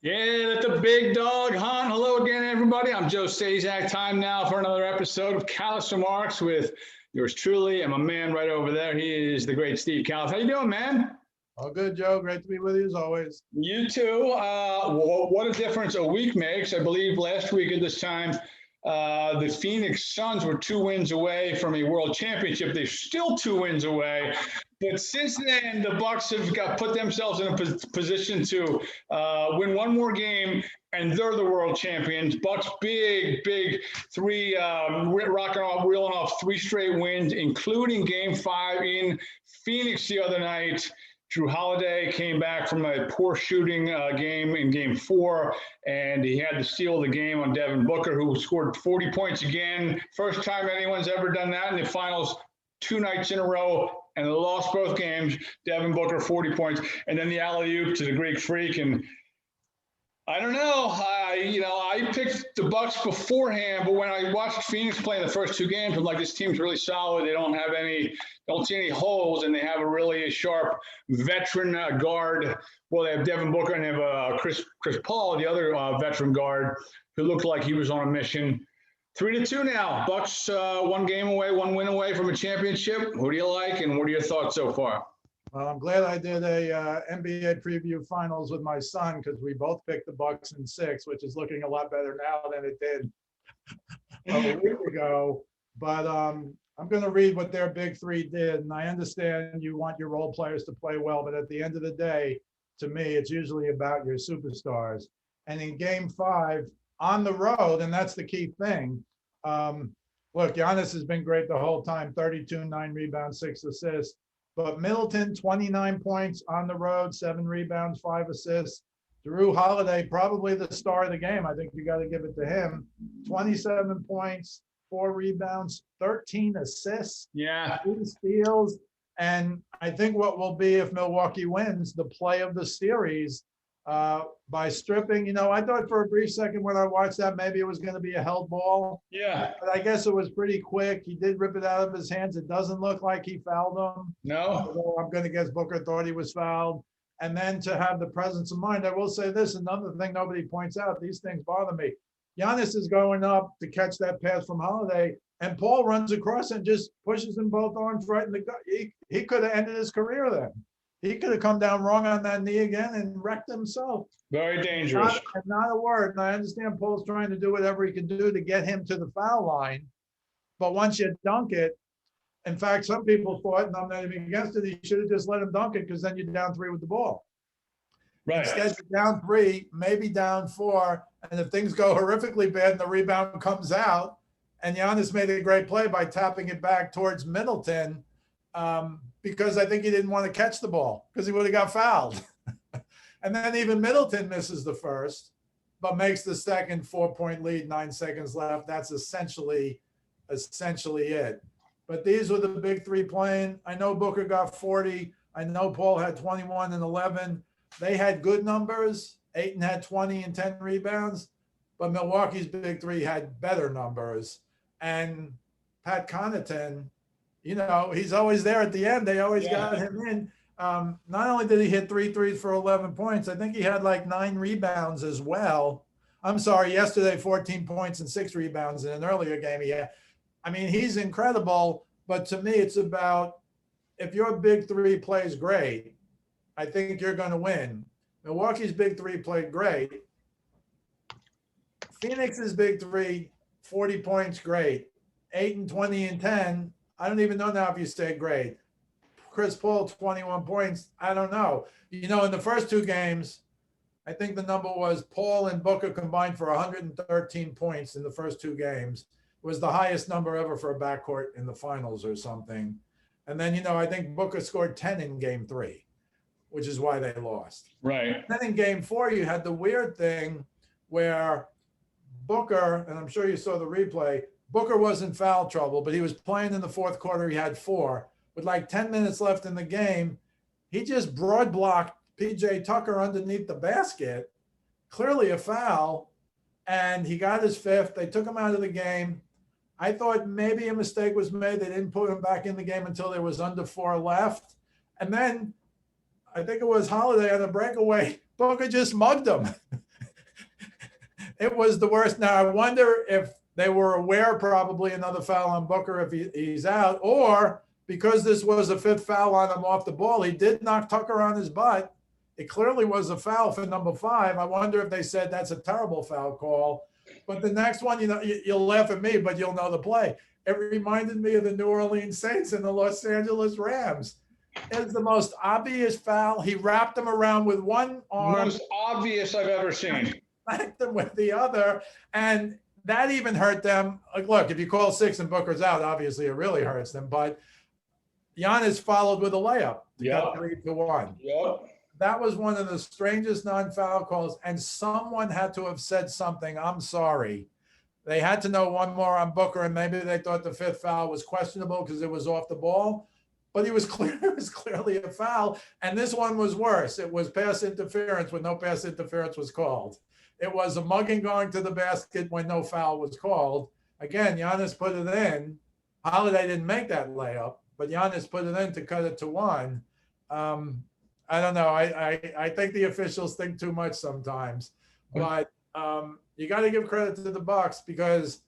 Yeah, let the big dog hunt. Hello again, everybody. I'm Joe Staszak. Time now for another episode of Kallas Remarks with yours truly and my man right over there. He is the great Steve Kallas. How you doing, man? All good, Joe. Great to be with you as always. You too. What a difference a week makes. I believe last week at this time, the Phoenix Suns were 2 wins away from a world championship. They're still 2 wins away. But since then, the Bucks have put themselves in a position to win one more game, and they're the world champions. Bucks big three, reeling off 3 straight wins, including Game 5 in Phoenix the other night. Drew Holiday came back from a poor shooting game in Game 4, and he had to steal the game on Devin Booker, who scored 40 points again. First time anyone's ever done that in the finals 2 nights in a row, and they lost both games. Devin Booker, 40 points, and then the alley-oop to the Greek Freak. And I don't know. I picked the Bucks beforehand, but when I watched Phoenix play in the first 2 games, I'm like, this team's really solid. They don't see any holes, and they have a really sharp veteran guard. Well, they have Devin Booker and they have Chris Paul, the other veteran guard, who looked like he was on a mission. 3-2 now. Bucks 1 game away, 1 win away from a championship. Who do you like, and what are your thoughts so far? Well, I'm glad I did a NBA preview finals with my son because we both picked the Bucks in 6, which is looking a lot better now than it did a week ago. But I'm going to read what their big 3 did. And I understand you want your role players to play well, but at the end of the day, to me, it's usually about your superstars. And in Game 5, on the road, and that's the key thing. Look, Giannis has been great the whole time, 32, 9 rebounds, 6 assists. But Middleton, 29 points on the road, 7 rebounds, 5 assists. Drew Holiday, probably the star of the game. I think you got to give it to him. 27 points, 4 rebounds, 13 assists, 3 steals. And I think what will be, if Milwaukee wins, the play of the series by stripping. I thought for a brief second when I watched that, maybe it was going to be a held ball. Yeah. But I guess it was pretty quick. He did rip it out of his hands. It doesn't look like he fouled him. No. I'm going to guess Booker thought he was fouled. And then to have the presence of mind, I will say this, another thing nobody points out, these things bother me. Giannis is going up to catch that pass from Holiday, and Paul runs across and just pushes him both arms right in the gut. He could have ended his career then. He could have come down wrong on that knee again and wrecked himself. Very dangerous. Not a word. And I understand Paul's trying to do whatever he can do to get him to the foul line. But once you dunk it, in fact, some people thought, and I'm not even against it, he should have just let him dunk it because then you're down 3 with the ball. Right. Instead, you're down 3, maybe down 4. And if things go horrifically bad and the rebound comes out, and Giannis made a great play by tapping it back towards Middleton, because I think he didn't want to catch the ball because he would have got fouled. And then even Middleton misses the first, but makes the second 4-point lead, 9 seconds left. That's essentially it. But these were the big 3 playing. I know Booker got 40. I know Paul had 21 and 11. They had good numbers. Ayton had 20 and 10 rebounds, but Milwaukee's big 3 had better numbers. And Pat Connaughton, he's always there at the end. They always got him in. Not only did he hit 3 threes for 11 points, I think he had like 9 rebounds as well. I'm sorry, yesterday, 14 points and 6 rebounds in an earlier game he had. I mean, he's incredible, but to me, it's about if your big 3 plays great, I think you're going to win. Milwaukee's big 3 played great. Phoenix's big 3, 40 points, great. 8 and 20 and 10. I don't even know now if you say great. Chris Paul, 21 points. I don't know. In the first 2 games, I think the number was Paul and Booker combined for 113 points in the first 2 games. It was the highest number ever for a backcourt in the finals or something. And then, I think Booker scored 10 in Game 3, which is why they lost. Right. Then in Game 4, you had the weird thing where Booker, and I'm sure you saw the replay, Booker was in foul trouble, but he was playing in the fourth quarter. He had 4. With like 10 minutes left in the game, he just broad blocked PJ Tucker underneath the basket, clearly a foul, and he got his 5th. They took him out of the game. I thought maybe a mistake was made. They didn't put him back in the game until there was under 4 left. And then I think it was Holiday on a breakaway. Booker just mugged him. It was the worst. Now, I wonder if they were aware, probably another foul on Booker if he's out, or because this was a fifth foul on him off the ball, he did knock Tucker on his butt. It clearly was a foul for number 5. I wonder if they said that's a terrible foul call. But the next one, you'll laugh at me, but you'll know the play. It reminded me of the New Orleans Saints and the Los Angeles Rams. It's the most obvious foul. He wrapped him around with one arm. Most obvious I've ever seen. Smacked them with the other. And that even hurt them. Like, look, if you call 6 and Booker's out, obviously it really hurts them. But Giannis followed with a layup. Yep. 3-1. Yep. That was one of the strangest non-foul calls, and someone had to have said something. I'm sorry. They had to know one more on Booker, and maybe they thought the fifth foul was questionable because it was off the ball. But it was clearly a foul, and this one was worse. It was pass interference when no pass interference was called. It was a mugging going to the basket when no foul was called. Again, Giannis put it in. Holiday didn't make that layup, but Giannis put it in to cut it to 1. I don't know. I think the officials think too much sometimes, but you got to give credit to the Bucks because,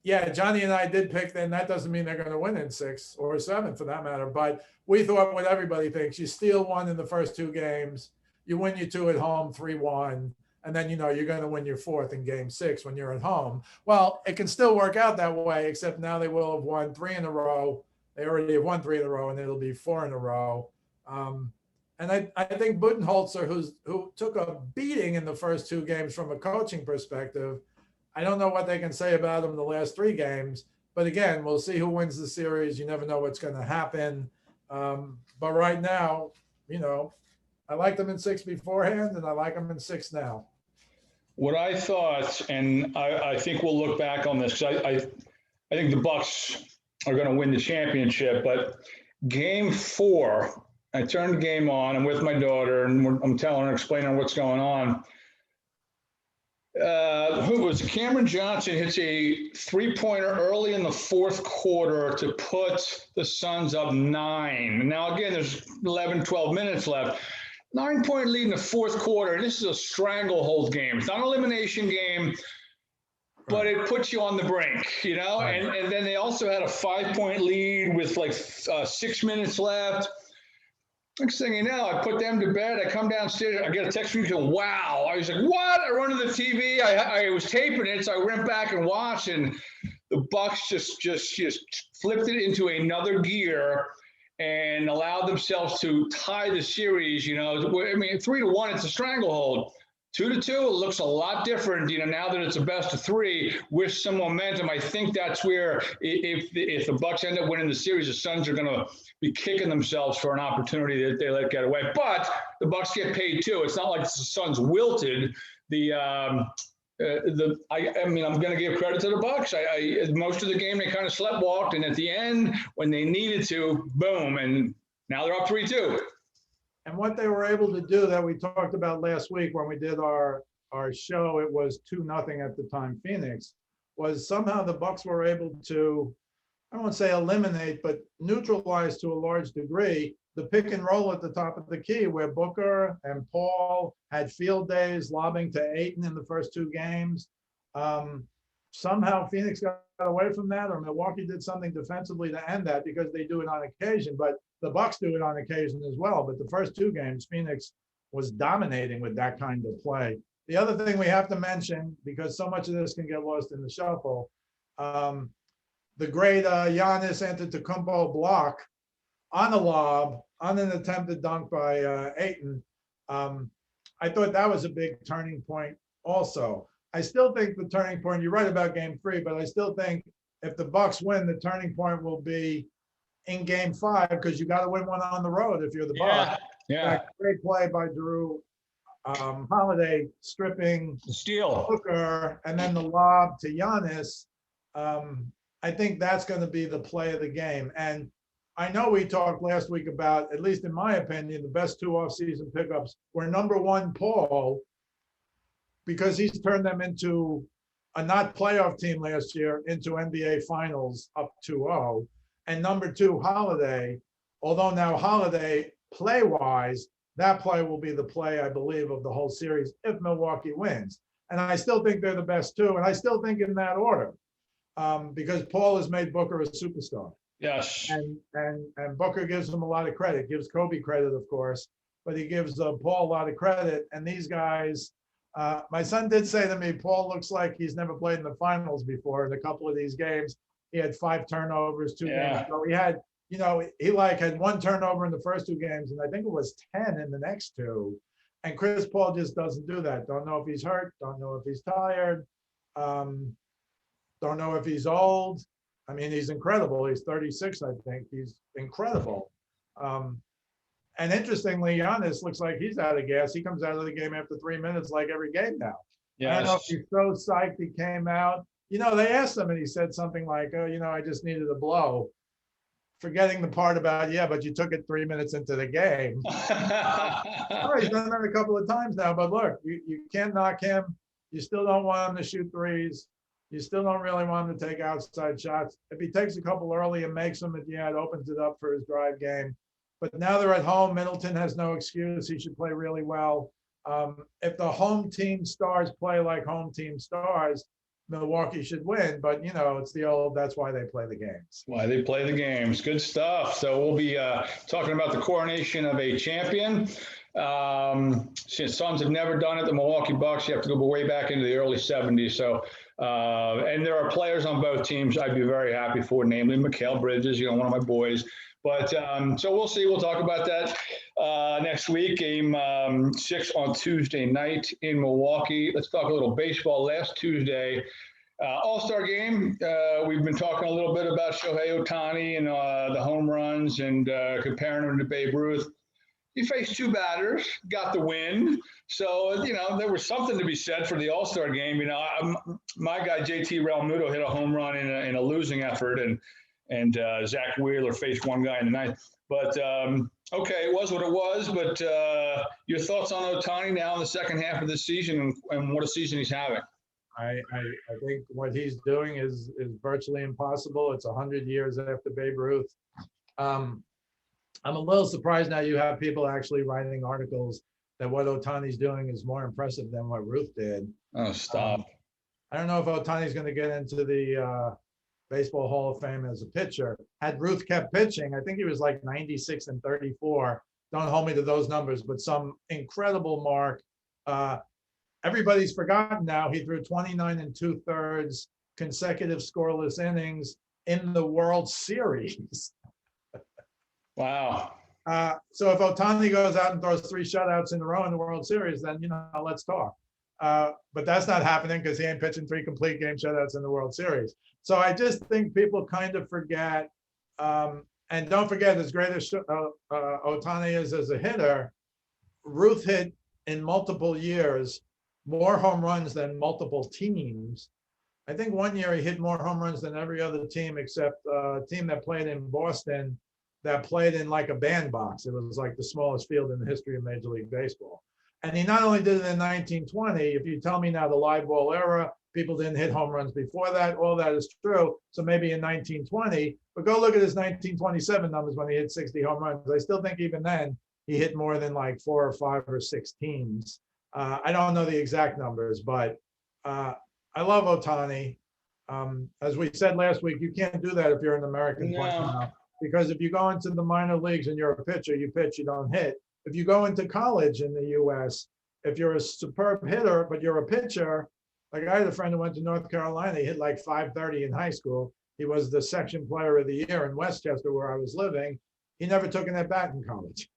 yeah, Johnny and I did pick them. That doesn't mean they're going to win in 6 or 7 for that matter. But we thought what everybody thinks: you steal 1 in the first 2 games, you win your 2 at home, 3-1, and then you're going to win your 4th in Game 6 when you're at home. Well, it can still work out that way, except now they will have won 3 in a row. They already have won 3 in a row, and it'll be 4 in a row. And I think Budenholzer, who took a beating in the first 2 games from a coaching perspective, I don't know what they can say about him in the last 3 games. But again, we'll see who wins the series. You never know what's going to happen. But right now, I liked them in 6 beforehand, and I like them in 6 now. What I thought, and I think we'll look back on this because I think the Bucks are going to win the championship. But Game 4. I turned the game on. I'm with my daughter, and I'm telling her, explaining what's going on. Who was Cameron Johnson hits a 3-pointer early in the 4th quarter to put the Suns up 9. Now, again, there's 11, 12 minutes left. 9-point lead in the 4th quarter. This is a stranglehold game. It's not an elimination game, but it puts you on the brink, And then they also had a 5-point lead with like 6 minutes left. Next thing you know, I put them to bed. I come downstairs. I get a text from you going, wow. I was like, what? I run to the TV. I was taping it, so I went back and watched, and the Bucks just flipped it into another gear and allowed themselves to tie the series. 3-1, it's a stranglehold. 2-2, it looks a lot different, now that it's a best of 3 with some momentum. I think that's where if the Bucks end up winning the series, the Suns are going to be kicking themselves for an opportunity that they let get away. But the Bucks get paid too. It's not like the Suns wilted. I'm going to give credit to the Bucks. Most of the game they kind of sleptwalked, and at the end when they needed to, boom, and now they're up 3-2. And what they were able to do that we talked about last week when we did our show, it was 2-0 at the time, Phoenix, was somehow the Bucks were able to, I won't say eliminate, but neutralize to a large degree the pick and roll at the top of the key, where Booker and Paul had field days lobbing to Ayton in the first 2 games. Somehow Phoenix got away from that, or Milwaukee did something defensively to end that, because they do it on occasion, but the Bucks do it on occasion as well. But the first 2 games, Phoenix was dominating with that kind of play. The other thing we have to mention, because so much of this can get lost in the shuffle, the great Giannis Antetokounmpo block on a lob, on an attempted dunk by Ayton. I thought that was a big turning point also. I still think the turning point, you're right about Game 3, but I still think if the Bucks win, the turning point will be in Game 5, because you got to win one on the road if you're the Bucks. Yeah. Great play by Drew Holiday, stripping The steal. Booker, and then the lob to Giannis. I think that's going to be the play of the game. And I know we talked last week about, at least in my opinion, the best 2 offseason pickups were number 1, Paul, because he's turned them into a not playoff team last year into NBA Finals up 2-0. And number 2, Holiday, although now Holiday, play-wise, that play will be the play, I believe, of the whole series if Milwaukee wins. And I still think they're the best two. And I still think in that order, because Paul has made Booker a superstar. Yes. And Booker gives him a lot of credit, gives Kobe credit, of course, but he gives Paul a lot of credit. And these guys, my son did say to me, Paul looks like he's never played in the finals before. In a couple of these games, he had 5 turnovers, 2 games ago. He had, he had 1 turnover in the first 2 games, and I think it was 10 in the next 2. And Chris Paul just doesn't do that. Don't know if he's hurt. Don't know if he's tired. Don't know if he's old. I mean, he's incredible. He's 36, I think. He's incredible. And interestingly, Giannis looks like he's out of gas. He comes out of the game after 3 minutes, like every game now. Yes. I don't know if he's so psyched he came out. They asked him, and he said something like, I just needed a blow. Forgetting the part about, but you took it 3 minutes into the game. All right, he's done that a couple of times now, but look, you can't knock him. You still don't want him to shoot threes. You still don't really want him to take outside shots. If he takes a couple early and makes them, it opens it up for his drive game. But now they're at home. Middleton has no excuse. He should play really well. If the home team stars play like home team stars, Milwaukee should win. But, it's the old, that's why they play the games. Why they play the games. Good stuff. So we'll be talking about the coronation of a champion. Since Suns have never done it, the Milwaukee Bucks, you have to go way back into the early 70s. So, and there are players on both teams I'd be very happy for, namely Mikal Bridges, one of my boys. But so we'll see. We'll talk about that next week. Game 6 on Tuesday night in Milwaukee. Let's talk a little baseball. Last Tuesday, All-Star game. We've been talking a little bit about Shohei Ohtani and the home runs and comparing him to Babe Ruth. He faced 2 batters, got the win. So, there was something to be said for the All-Star game. My guy, JT Realmuto, hit a home run in a losing effort, and Zach Wheeler faced 1 guy in the 9th. But, okay, it was what it was. But your thoughts on Ohtani now in the second half of the season and what a season he's having? I think what he's doing is virtually impossible. It's 100 years after Babe Ruth. I'm a little surprised now you have people actually writing articles that what Ohtani's doing is more impressive than what Ruth did. Oh, stop. I don't know if Ohtani's going to get into the Baseball Hall of Fame as a pitcher. Had Ruth kept pitching, I think he was like 96 and 34. Don't hold me to those numbers, but some incredible mark. Everybody's forgotten now. He threw 29 2/3 consecutive scoreless innings in the World Series. Wow. So if Ohtani goes out and throws 3 shutouts in a row in the World Series, then, let's talk. But that's not happening because he ain't pitching 3 complete game shutouts in the World Series. So I just think people kind of forget. And don't forget, as great as Ohtani is as a hitter, Ruth hit in multiple years more home runs than multiple teams. I think one year he hit more home runs than every other team except a team that played in Boston that played in like a bandbox. It was like the smallest field in the history of Major League Baseball. And he not only did it in 1920, if you tell me now the live ball era, people didn't hit home runs before that, all that is true. So maybe in 1920, but go look at his 1927 numbers when he hit 60 home runs. I still think even then he hit more than like 4 or 5 or 6 teams. I don't know the exact numbers, but I love Ohtani. As we said last week, you can't do that if you're an American player now. Because if you go into the minor leagues and you're a pitcher, you pitch, you don't hit. If you go into college in the U.S., if you're a superb hitter, but you're a pitcher, like I had a friend who went to North Carolina, he hit like .530 in high school. He was the section player of the year in Westchester where I was living. He never took an at-bat in college.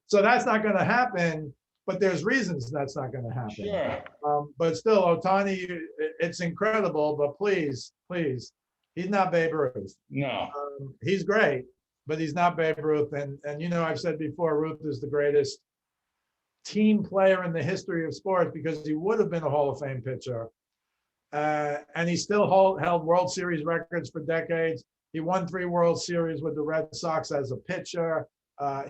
So that's not going to happen, but there's reasons that's not going to happen. Sure. But still, Ohtani, it's incredible, but please, he's not Babe Ruth. No. He's great, but he's not Babe Ruth. And I've said before, Ruth is the greatest team player in the history of sports because he would have been a Hall of Fame pitcher. And he still held World Series records for decades. He won 3 World Series with the Red Sox as a pitcher.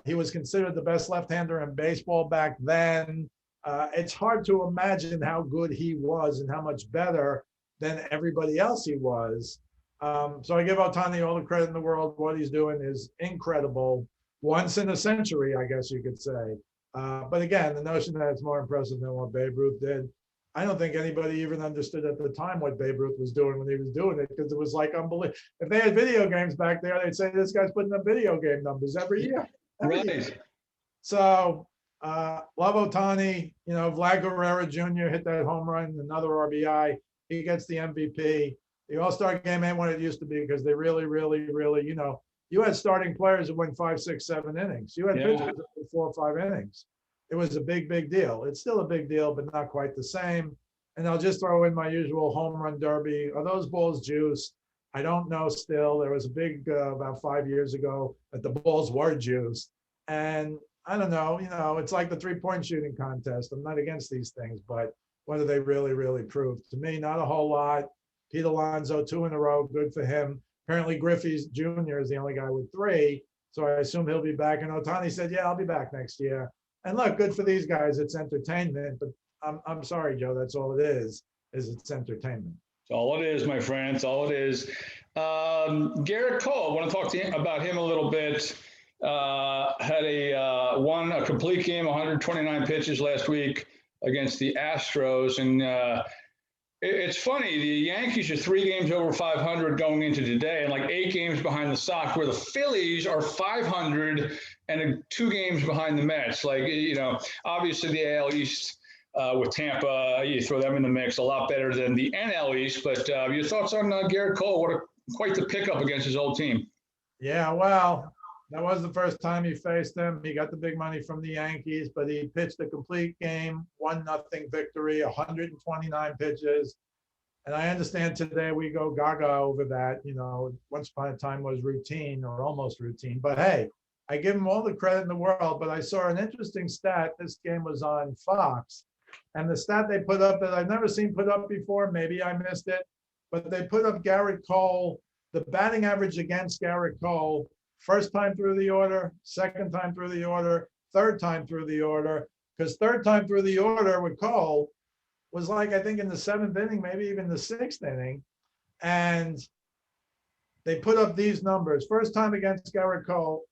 He was considered the best left-hander in baseball back then. It's hard to imagine how good he was and how much better than everybody else he was. So I give Ohtani all the credit in the world. What he's doing is incredible. Once in a century, I guess you could say. But again, the notion that it's more impressive than what Babe Ruth did, I don't think anybody even understood at the time what Babe Ruth was doing when he was doing it, because it was like unbelievable. If they had video games back there, they'd say this guy's putting up video game numbers every year. Every year. Right. So love Ohtani, Vlad Guerrero Jr. hit that home run, another RBI. He gets the MVP. The All-Star game ain't what it used to be because they really, really, really, you had starting players that went 5, 6, 7 innings. You had pitchers that went 4 or 5 innings. It was a big, big deal. It's still a big deal, but not quite the same. And I'll just throw in my usual home run derby. Are those balls juiced? I don't know still. There was a big, about 5 years ago, that the balls were juiced. And I don't know, it's like the 3-point shooting contest. I'm not against these things, but what do they really, really prove? To me, not a whole lot. Pete Alonso, 2 in a row, good for him. Apparently Griffey's Jr. is the only guy with 3, so I assume he'll be back. And Ohtani said, yeah, I'll be back next year. And look, good for these guys. It's entertainment, but I'm sorry, Joe, that's all it is it's entertainment. That's all it is, my friend. That's all it is. Garrett Cole, I want to talk to you about him a little bit. Had won a complete game, 129 pitches last week against the Astros. And it's funny, the Yankees are 3 games over 500 going into today and like 8 games behind the Sox, where the Phillies are 500 and 2 games behind the Mets. Like, obviously the AL East with Tampa, you throw them in the mix, a lot better than the NL East. But your thoughts on Garrett Cole? Quite the pickup against his old team. Yeah, well, that was the first time he faced them. He got the big money from the Yankees, but he pitched a complete game, 1-0 victory, 129 pitches. And I understand today we go gaga over that, once upon a time was routine or almost routine. But hey, I give him all the credit in the world, but I saw an interesting stat. This game was on Fox. And the stat they put up that I've never seen put up before, maybe I missed it, but they put up Garrett Cole, the batting average against Garrett Cole, first time through the order, second time through the order, third time through the order, because third time through the order with Cole was like, I think in the 7th inning, maybe even the 6th inning. And they put up these numbers. First time against Garrett Cole,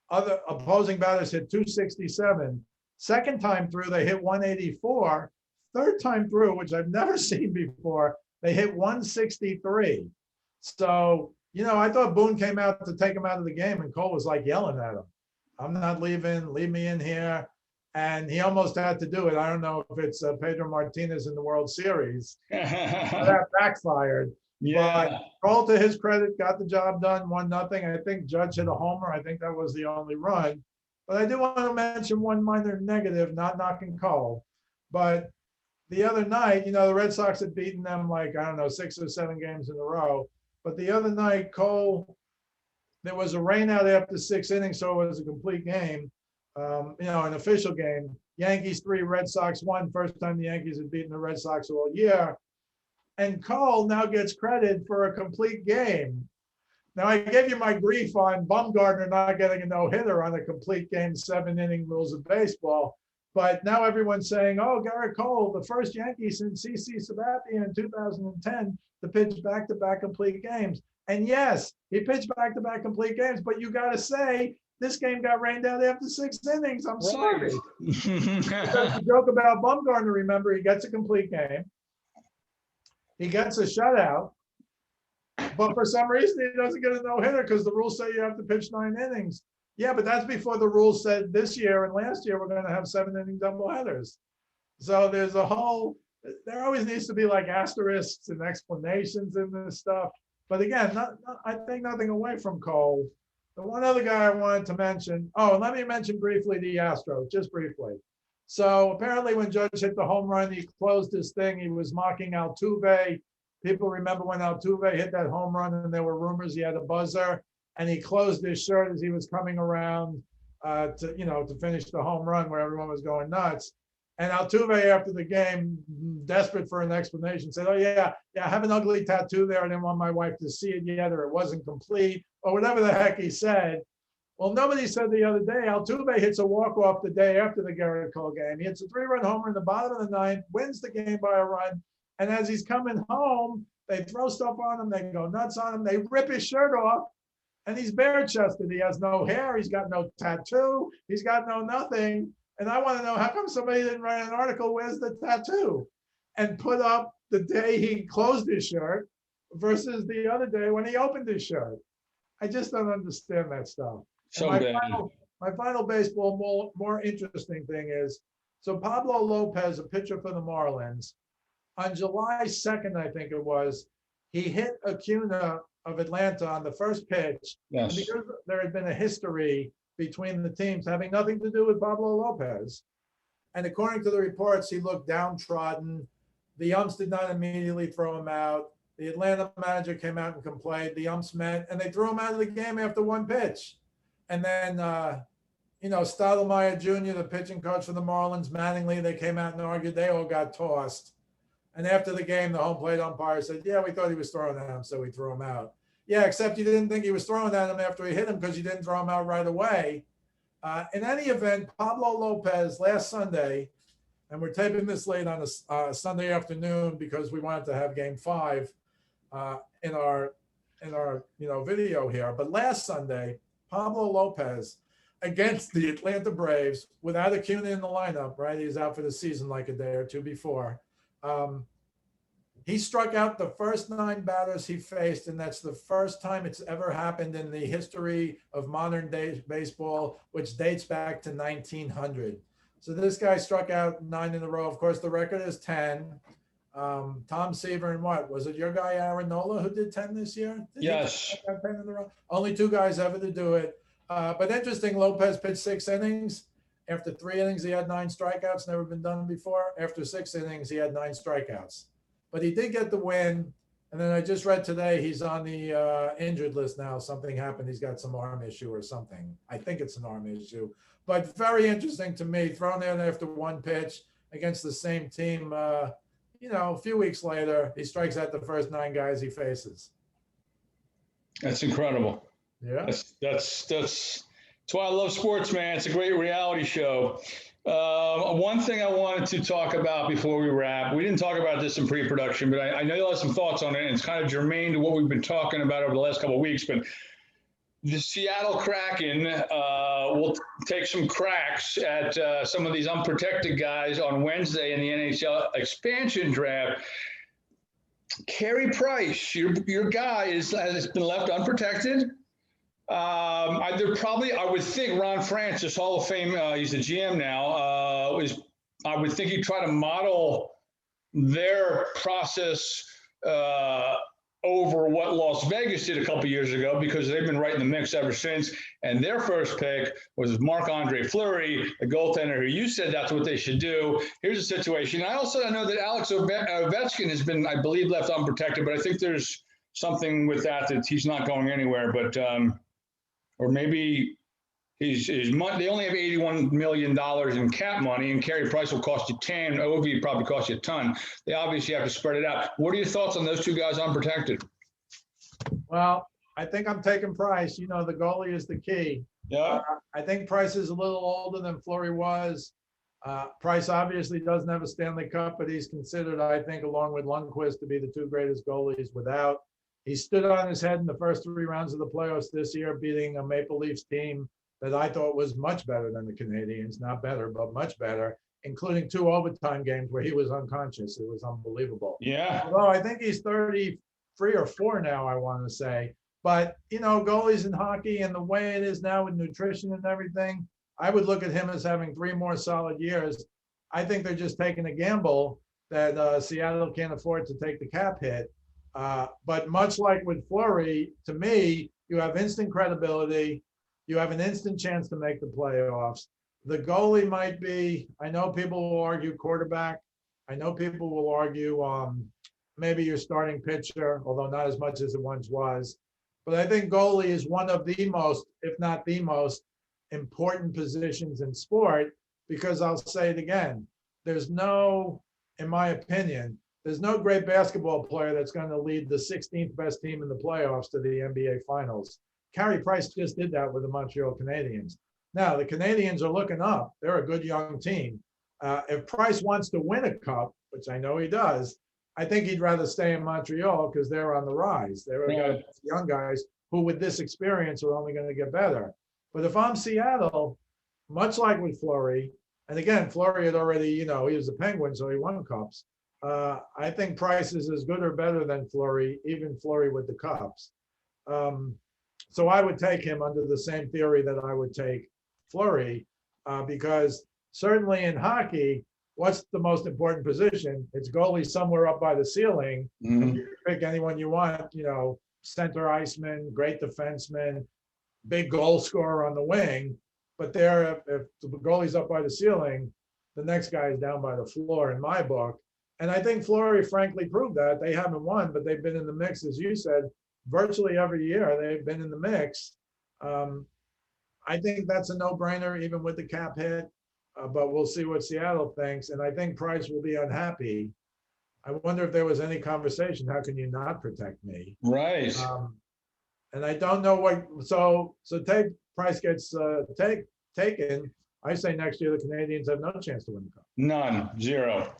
other opposing batters hit 267. Second time through, they hit 184. Third time through, which I've never seen before, they hit 163. So, I thought Boone came out to take him out of the game, and Cole was like yelling at him, I'm not leaving, leave me in here. And he almost had to do it. I don't know if it's Pedro Martinez in the World Series. That backfired. Yeah. But Cole, to his credit, got the job done, 1-0. I think Judge hit a homer. I think that was the only run. But I do want to mention one minor negative, not knocking Cole. But the other night, the Red Sox had beaten them like, 6 or 7 games in a row. But the other night, Cole, there was a rain out after 6 innings, so it was a complete game, an official game. Yankees 3, Red Sox 1, first time the Yankees had beaten the Red Sox all year. And Cole now gets credit for a complete game. Now, I gave you my grief on Bumgarner not getting a no-hitter on a complete game, 7-inning rules of baseball. But now everyone's saying, oh, Garrett Cole, the first Yankee since CC Sabathia in 2010 to pitch back-to-back complete games. And yes, he pitched back-to-back complete games, but you got to say, this game got rained out after 6 innings. I'm sorry. The joke about Bumgarner, remember, he gets a complete game. He gets a shutout. But for some reason, he doesn't get a no-hitter because the rules say you have to pitch 9 innings. Yeah, but that's before the rules said this year and last year we're going to have 7-inning doubleheaders. So there always needs to be like asterisks and explanations in this stuff. But again, I take nothing away from Cole. The one other guy I wanted to mention, let me mention briefly the Astros, just briefly. So apparently when Judge hit the home run, he closed his thing. He was mocking Altuve. People remember when Altuve hit that home run and there were rumors he had a buzzer, and he closed his shirt as he was coming around to finish the home run where everyone was going nuts. And Altuve, after the game, desperate for an explanation, said, oh, yeah, I have an ugly tattoo there. I didn't want my wife to see it yet, or it wasn't complete, or whatever the heck he said. Well, nobody said the other day, Altuve hits a walk-off the day after the Garrett Cole game. He hits a 3-run homer in the bottom of the 9th, wins the game by a run. And as he's coming home, they throw stuff on him. They go nuts on him. They rip his shirt off. And he's bare-chested. He has no hair. He's got no tattoo. He's got no nothing. And I want to know how come somebody didn't write an article, where's the tattoo? And put up the day he closed his shirt versus the other day when he opened his shirt. I just don't understand that stuff. And So bad. my final baseball more interesting thing is, so Pablo Lopez, a pitcher for the Marlins, on July 2nd, I think it was, he hit Acuna of Atlanta on the first pitch. And Yes. because there had been a history between the teams having nothing to do with Pablo Lopez, and according to the reports, he looked downtrodden. The umps did not immediately throw him out. The Atlanta manager came out and complained. The umps met, and they threw him out of the game after one pitch. And then, Stottlemyre Jr., the pitching coach for the Marlins, Mattingly, they came out and argued. They all got tossed. And after the game, the home plate umpire said, yeah, we thought he was throwing at him, so we threw him out. Yeah, except you didn't think he was throwing at him after he hit him because you didn't throw him out right away. In any event, Pablo Lopez last Sunday, and we're taping this late on a Sunday afternoon because we wanted to have Game 5 in our video here. But last Sunday, Pablo Lopez against the Atlanta Braves, without Acuna in the lineup, right? He was out for the season like a day or two before. He struck out the first 9 batters he faced, and that's the first time it's ever happened in the history of modern day baseball, which dates back to 1900. So this guy struck out 9 in a row. Of course, the record is 10. Tom Seaver and what? Was it your guy, Aaron Nola, who did 10 this year? Yes. 10 in a row? Only 2 guys ever to do it. But interesting, Lopez pitched 6 innings. After 3 innings, he had 9 strikeouts, never been done before. After 6 innings, he had 9 strikeouts. But he did get the win. And then I just read today he's on the injured list now. Something happened. He's got some arm issue or something. I think it's an arm issue. But very interesting to me, thrown in after 1 pitch against the same team. A few weeks later, he strikes out the first 9 guys he faces. That's incredible. Yeah. That's why I love sports, man. It's a great reality show. One thing I wanted to talk about before we wrap, we didn't talk about this in pre-production, but I know you'll have some thoughts on it, and it's kind of germane to what we've been talking about over the last couple of weeks, but the Seattle Kraken will take some cracks at some of these unprotected guys on Wednesday in the NHL expansion draft. Carey Price, your guy has been left unprotected. I would think Ron Francis, Hall of Fame, he's the GM now, I would think he'd try to model their process over what Las Vegas did a couple years ago, because they've been right in the mix ever since. And their first pick was Marc-Andre Fleury, the goaltender, who you said that's what they should do. Here's the situation. I know that Alex Ovechkin has been, I believe, left unprotected, but I think there's something with that he's not going anywhere. But or maybe they only have $81 million in cap money, and Carey Price will cost you 10. Ovi probably cost you a ton. They obviously have to spread it out. What are your thoughts on those 2 guys unprotected? Well, I think I'm taking Price. The goalie is the key. Yeah. I think Price is a little older than Fleury was. Price obviously doesn't have a Stanley Cup, but he's considered, I think, along with Lundqvist, to be the 2 greatest goalies without. He stood on his head in the first 3 rounds of the playoffs this year, beating a Maple Leafs team that I thought was much better than the Canadiens. Not better, but much better, including 2 overtime games where he was unconscious. It was unbelievable. Yeah. Although I think he's 33 or 4 now, I want to say. But, goalies in hockey and the way it is now with nutrition and everything, I would look at him as having 3 more solid years. I think they're just taking a gamble that Seattle can't afford to take the cap hit. But much like with Fleury, to me, you have instant credibility. You have an instant chance to make the playoffs. The goalie might be, I know people will argue quarterback. I know people will argue maybe your starting pitcher, although not as much as it once was. But I think goalie is one of the most, if not the most, important positions in sport, because I'll say it again, in my opinion, there's no great basketball player that's going to lead the 16th best team in the playoffs to the NBA Finals. Carey Price just did that with the Montreal Canadiens. Now, the Canadiens are looking up. They're a good young team. If Price wants to win a cup, which I know he does, I think he'd rather stay in Montreal because they're on the rise. They're young guys who, with this experience, are only going to get better. But if I'm Seattle, much like with Fleury, And again, Fleury had already, he was a Penguin, so he won cups. I think Price is as good or better than Fleury, even Fleury with the cups. So I would take him under the same theory that I would take Fleury, because certainly in hockey, what's the most important position? It's goalie somewhere up by the ceiling. Mhm. You can pick anyone you want, center iceman, great defenseman, big goal scorer on the wing. But there, if the goalie's up by the ceiling, the next guy is down by the floor in my book. And I think Fleury frankly proved that. They haven't won, but they've been in the mix, as you said, virtually every year. They've been in the mix. I think that's a no-brainer, even with the cap hit. But we'll see what Seattle thinks. And I think Price will be unhappy. I wonder if there was any conversation. How can you not protect me? Right. And I don't know what. So take Price gets taken. I say next year the Canadians have no chance to win the cup. None. Zero.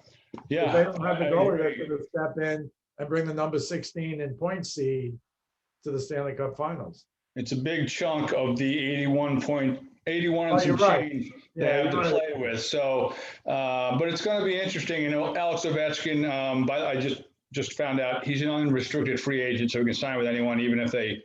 Yeah. They don't have the goalie that's going to step in and bring the number 16 in point seed to the Stanley Cup Finals. It's a big chunk of the 81 and some right. change they have to play with. So, but it's going to be interesting. Alex Ovechkin, I just found out he's an unrestricted free agent, so he can sign with anyone, even if they.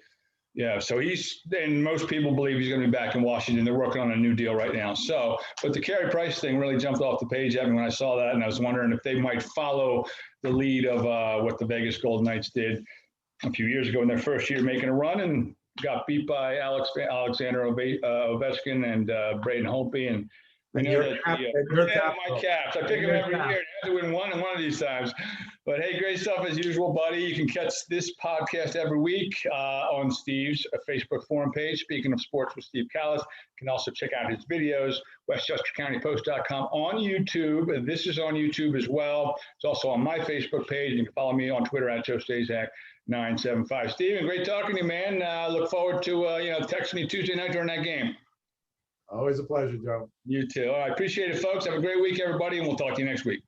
Yeah, so and most people believe he's going to be back in Washington. They're working on a new deal right now. So, but the Carey Price thing really jumped off the page at me when I saw that, and I was wondering if they might follow the lead of what the Vegas Golden Knights did a few years ago in their first year making a run and got beat by Alexander Ovechkin and Braden Holtby. And I know that my Caps. I pick them every year. I have to win one of these times. But hey, great stuff as usual, buddy. You can catch this podcast every week on Steve's Facebook forum page. Speaking of sports with Steve Kallas, you can also check out his videos, westchestercountypost.com on YouTube. This is on YouTube as well. It's also on my Facebook page. You can follow me on Twitter at JoeStaszak975. Steven, great talking to you, man. Look forward to texting you Tuesday night during that game. Always a pleasure, Joe. You too. All right. Appreciate it, folks. Have a great week, everybody, and we'll talk to you next week.